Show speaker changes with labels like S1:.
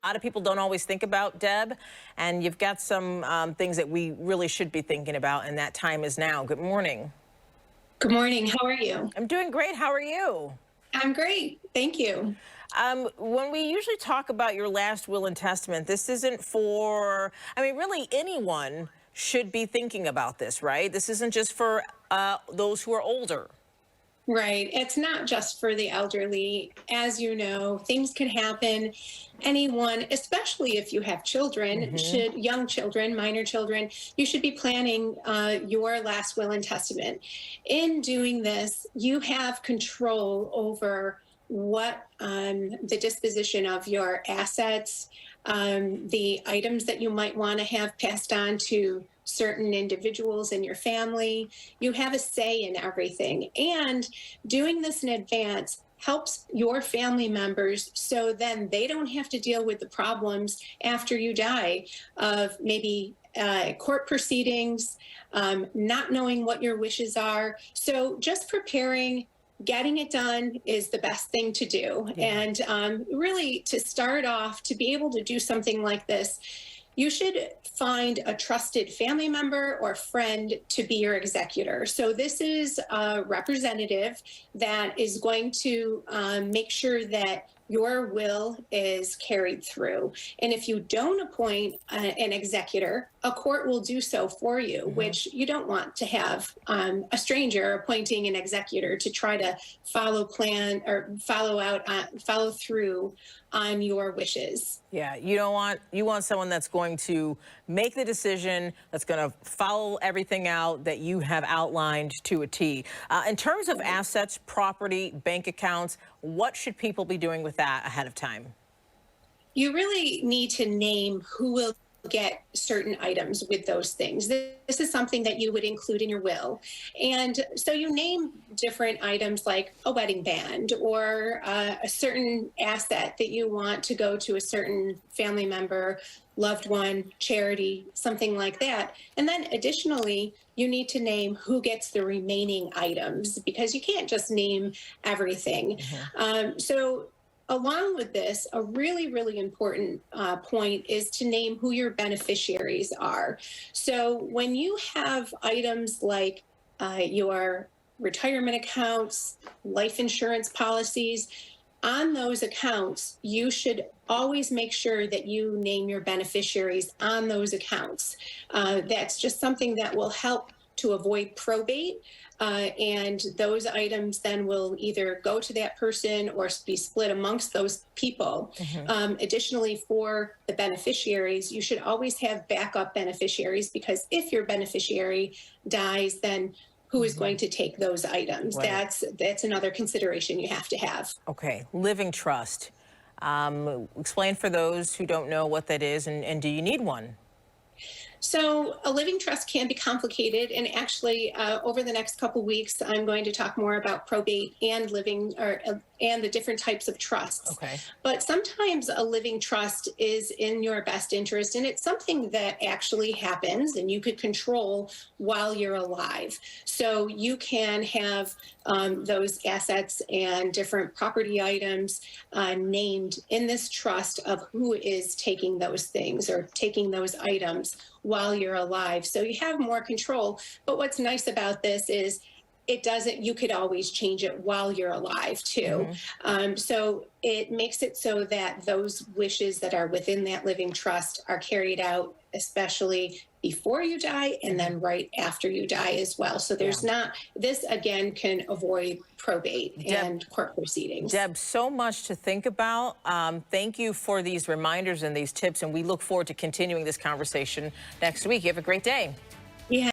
S1: A lot of people don't always think about, Deb, and you've got some things that we really should be thinking about, and that time is now. Good morning.
S2: Good morning. How are you?
S1: I'm doing great. How are you?
S2: I'm great. Thank you.
S1: When we usually talk about your last will and testament, this isn't for, I mean, really anyone should be thinking about this, right? This isn't just for those who are older.
S2: Right. It's not just for the elderly. As you know, things can happen. Anyone, especially if you have children,
S1: Hmm.
S2: young children, minor children, you should be planning your last will and testament. In doing this, you have control over what the disposition of your assets, the items that you might want to have passed on to certain individuals in your family. You have a say in everything. And doing this in advance helps your family members so then they don't have to deal with the problems after you die of maybe court proceedings, not knowing what your wishes are. So just preparing, getting it done is the best thing to do.
S1: Yeah.
S2: And really, to start off, to be able to do something like this, you should find a trusted family member or friend to be your executor. So this is a representative that is going to make sure that your will is carried through. And if you don't appoint an executor, a court will do so for you, which you don't want to have a stranger appointing an executor to try to follow through on your wishes.
S1: Yeah, you want someone that's going to make the decision, that's going to follow everything out that you have outlined to a T. In terms of assets, property, bank accounts, what should people be doing with that ahead of time?
S2: You really need to name who will get certain items with those things. This is something that you would include in your will. And so you name different items like a wedding band or a certain asset that you want to go to a certain family member, loved one, charity, something like that. And then additionally, you need to name who gets the remaining items because you can't just name everything. So along with this, a really, really important point is to name who your beneficiaries are. So when you have items like your retirement accounts, life insurance policies, on those accounts, you should always make sure that you name your beneficiaries on those accounts. That's just something that will help to avoid probate. And those items then will either go to that person or be split amongst those people. Additionally, for the beneficiaries, you should always have backup beneficiaries because if your beneficiary dies, then who is going to take those items?
S1: Right.
S2: That's another consideration you have to have.
S1: Okay, living trust. Explain for those who don't know what that is, and do you need one?
S2: So a living trust can be complicated, and actually, over the next couple weeks, I'm going to talk more about probate and and the different types of trusts.
S1: Okay.
S2: But sometimes a living trust is in your best interest, and it's something that actually happens, and you could control while you're alive. So you can have those assets and different property items named in this trust of who is taking those things or taking those items while you're alive. So you have more control. But what's nice about this is you could always change it while you're alive too. So it makes it so that those wishes that are within that living trust are carried out, especially before you die and then right after you die as well. So there's not, this again can avoid probate and court proceedings.
S1: Deb, so much to think about. Thank you for these reminders and these tips, and we look forward to continuing this conversation next week. You have a great day.
S2: Yeah.